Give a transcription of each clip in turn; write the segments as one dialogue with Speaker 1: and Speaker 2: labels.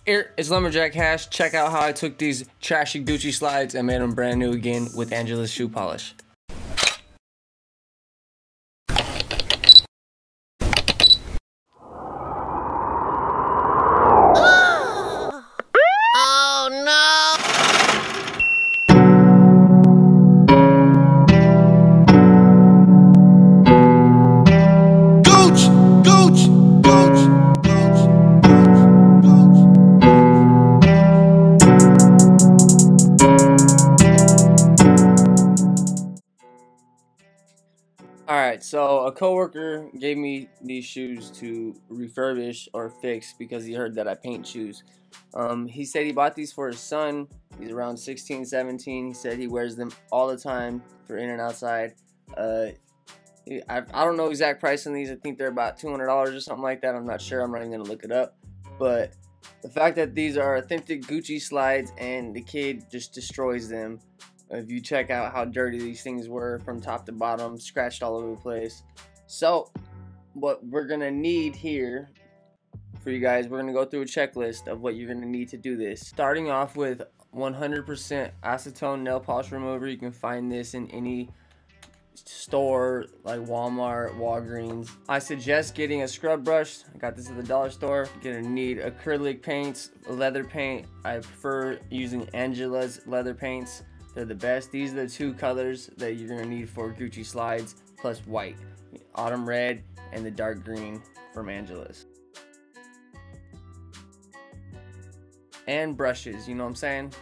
Speaker 1: Here, it's Lumberjack Hash. Check out how I took these trashy Gucci slides and made them brand new again with Angela's shoe polish. Alright, so a coworker gave me these shoes to refurbish or fix because he heard that I paint shoes. He said he bought these for his son. He's around 16, 17. He said he wears them all the time for in and outside. I don't know exact price on these. I think they're about $200 or something like that. I'm not sure. I'm not even going to look it up. But the fact that these are authentic Gucci slides and the kid just destroys them. If you check out how dirty these things were from top to bottom, scratched all over the place. So what we're gonna need here for you guys, we're gonna go through a checklist of what you're gonna need to do this. Starting off with 100% acetone nail polish remover. You can find this in any store like Walmart, Walgreens. I suggest getting a scrub brush. I got this at the dollar store. You're gonna need acrylic paints, leather paint. I prefer using Angela's leather paints. They're the best. These are the two colors that you're gonna need for Gucci slides, plus white, autumn red, and the dark green from Angela's. And brushes, you know what I'm saying?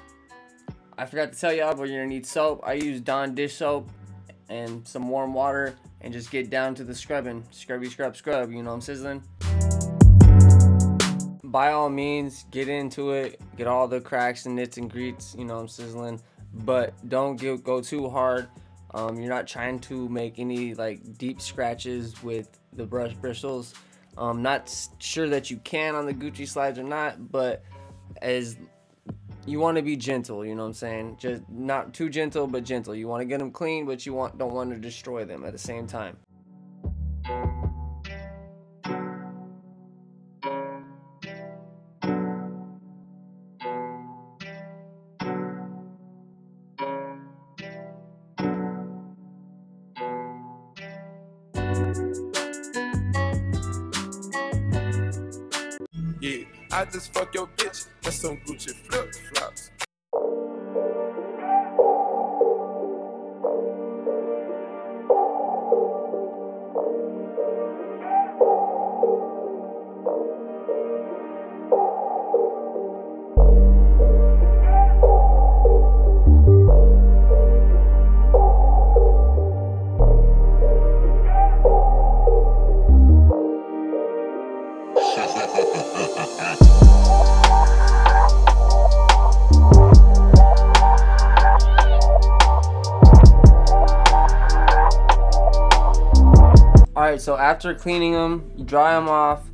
Speaker 1: I forgot to tell y'all, but you're gonna need soap. I use Dawn dish soap and some warm water, and just get down to the scrubbing. Scrubby scrub scrub, you know I'm sizzling? By all means, get into it. Get all the cracks and nits and greets, you know I'm sizzling. But don't go too hard. You're not trying to make any like deep scratches with the brush bristles. Not sure that you can on the Gucci slides or not, but as you want to be gentle, you know what I'm saying? Just not too gentle, but gentle. You want to get them clean, but you don't want to destroy them at the same time.
Speaker 2: Yeah, I just fuck your bitch. That's some Gucci flip flops.
Speaker 1: Alright, so after cleaning them, you dry them off,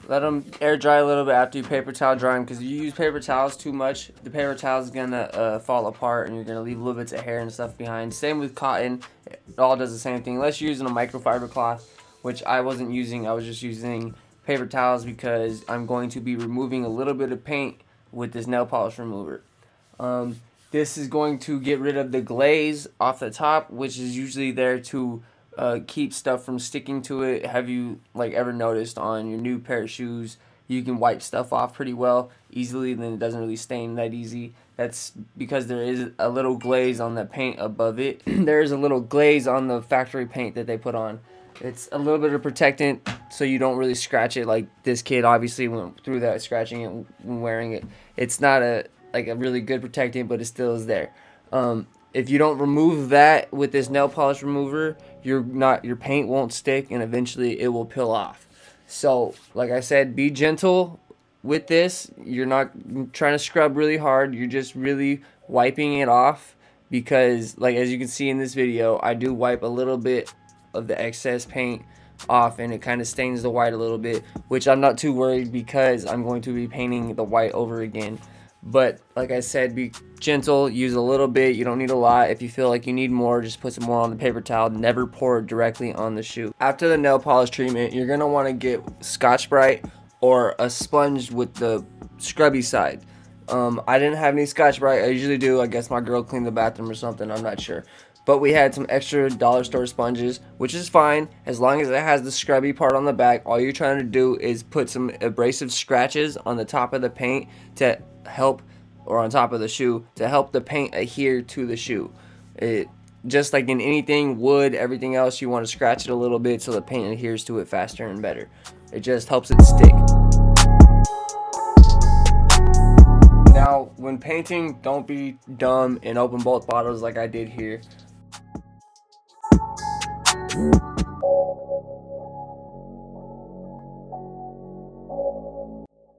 Speaker 1: let them air dry a little bit after you paper towel dry them, because if you use paper towels too much, the paper towel is going to fall apart and you're going to leave little bits of hair and stuff behind. Same with cotton, it all does the same thing, unless you're using a microfiber cloth, which I wasn't using. I was just using paper towels because I'm going to be removing a little bit of paint with this nail polish remover. This is going to get rid of the glaze off the top, which is usually there to keep stuff from sticking to it. Have you ever noticed on your new pair of shoes you can wipe stuff off pretty well easily, then it doesn't really stain that easy? That's because there is a little glaze on the paint above it. There is a little glaze on the factory paint that they put on. It's a little bit of protectant so you don't really scratch it. Like this kid obviously went through that scratching it when wearing it. It's not a really good protectant, but it still is there. If you don't remove that with this nail polish remover, your paint won't stick and eventually it will peel off. So, like I said, be gentle with this. You're not trying to scrub really hard. You're just really wiping it off because, as you can see in this video, I do wipe a little bit of the excess paint off and it kind of stains the white a little bit, which I'm not too worried because I'm going to be painting the white over again. But like I said, be gentle, use a little bit, you don't need a lot. If you feel like you need more, just put some more on the paper towel. Never pour it directly on the shoe. After the nail polish treatment, you're going to want to get Scotch-Brite or a sponge with the scrubby side. I didn't have any Scotch-Brite. I usually do. I guess my girl cleaned the bathroom or something. I'm not sure. But we had some extra dollar store sponges, which is fine as long as it has the scrubby part on the back. All you're trying to do is put some abrasive scratches on the top of the paint to help, or on top of the shoe, to help the paint adhere to the shoe. Just like in anything, wood, everything else, you want to scratch it a little bit so the paint adheres to it faster and better. It just helps it stick. Now, when painting, don't be dumb and open both bottles like I did here.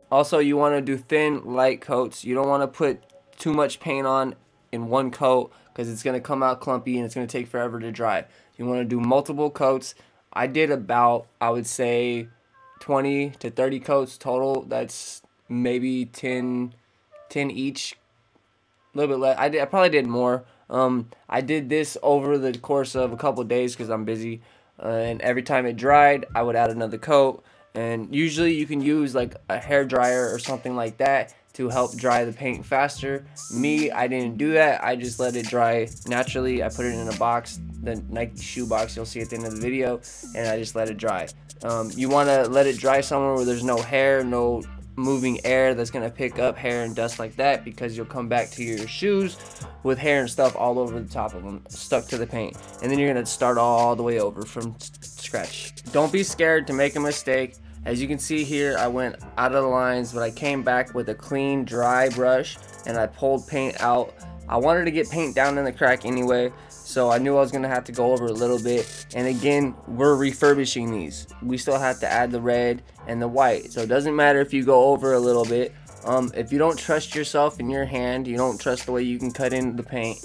Speaker 1: Also, you want to do thin, light coats. You don't want to put too much paint on in one coat because it's going to come out clumpy and it's going to take forever to dry. You want to do multiple coats. I did about, I would say, 20 to 30 coats total. That's maybe 10 each, a little bit less. I probably did more. I did this over the course of a couple of days because I'm busy, and every time it dried I would add another coat. And usually you can use like a hair dryer or something like that to help dry the paint faster. Me, I didn't do that. I just let it dry naturally. I put it in a box, the Nike shoe box you'll see at the end of the video, and I just let it dry. You want to let it dry somewhere where there's no hair, no moving air that's going to pick up hair and dust like that, because you'll come back to your shoes with hair and stuff all over the top of them, stuck to the paint, and then you're going to start all the way over from scratch. Don't be scared to make a mistake. As you can see here, I went out of the lines, but I came back with a clean, dry brush and I pulled paint out. I wanted to get paint down in the crack anyway, so I knew I was going to have to go over a little bit. And again, we're refurbishing these. We still have to add the red and the white, so it doesn't matter if you go over a little bit. If you don't trust yourself in your hand, you don't trust the way you can cut in the paint,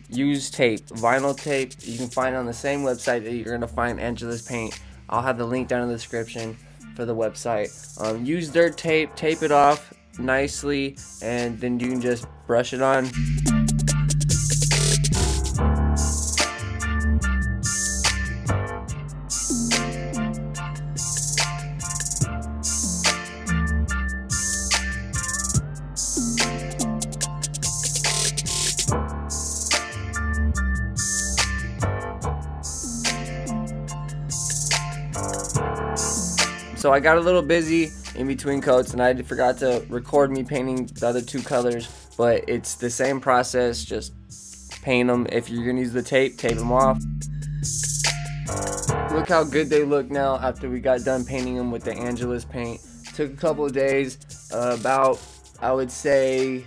Speaker 1: use tape. Vinyl tape you can find on the same website that you're going to find Angela's paint. I'll have the link down in the description for the website. Use dirt tape, tape it off nicely, and then you can just brush it on. So I got a little busy in between coats and I forgot to record me painting the other two colors, but it's the same process, just paint them. If you're gonna use the tape, tape them off. Look how good they look now after we got done painting them with the Angela's paint. Took a couple of days, about, I would say,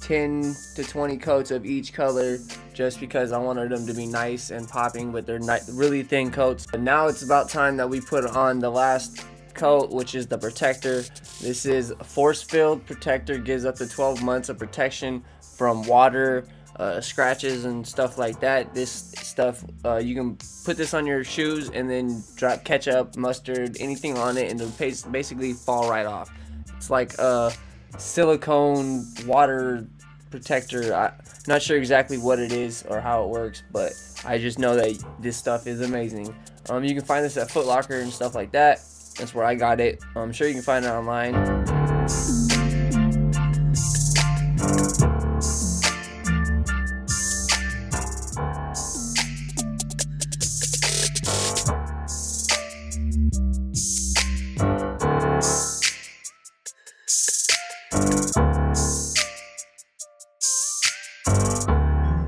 Speaker 1: 10 to 20 coats of each color, just because I wanted them to be nice and popping, but they're really thin coats. But now it's about time that we put on the last coat, which is the protector. This is a force-filled protector, gives up to 12 months of protection from water, scratches and stuff like that. This stuff, you can put this on your shoes and then drop ketchup, mustard, anything on it, and it'll basically fall right off. It's like a silicone water protector. I'm not sure exactly what it is or how it works, but I just know that this stuff is amazing. You can find this at Foot Locker and stuff like that. That's where I got it. I'm sure you can find it online.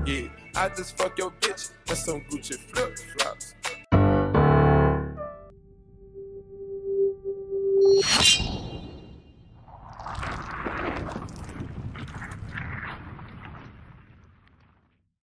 Speaker 2: Yeah, I just fuck your bitch. That's some Gucci flip flops.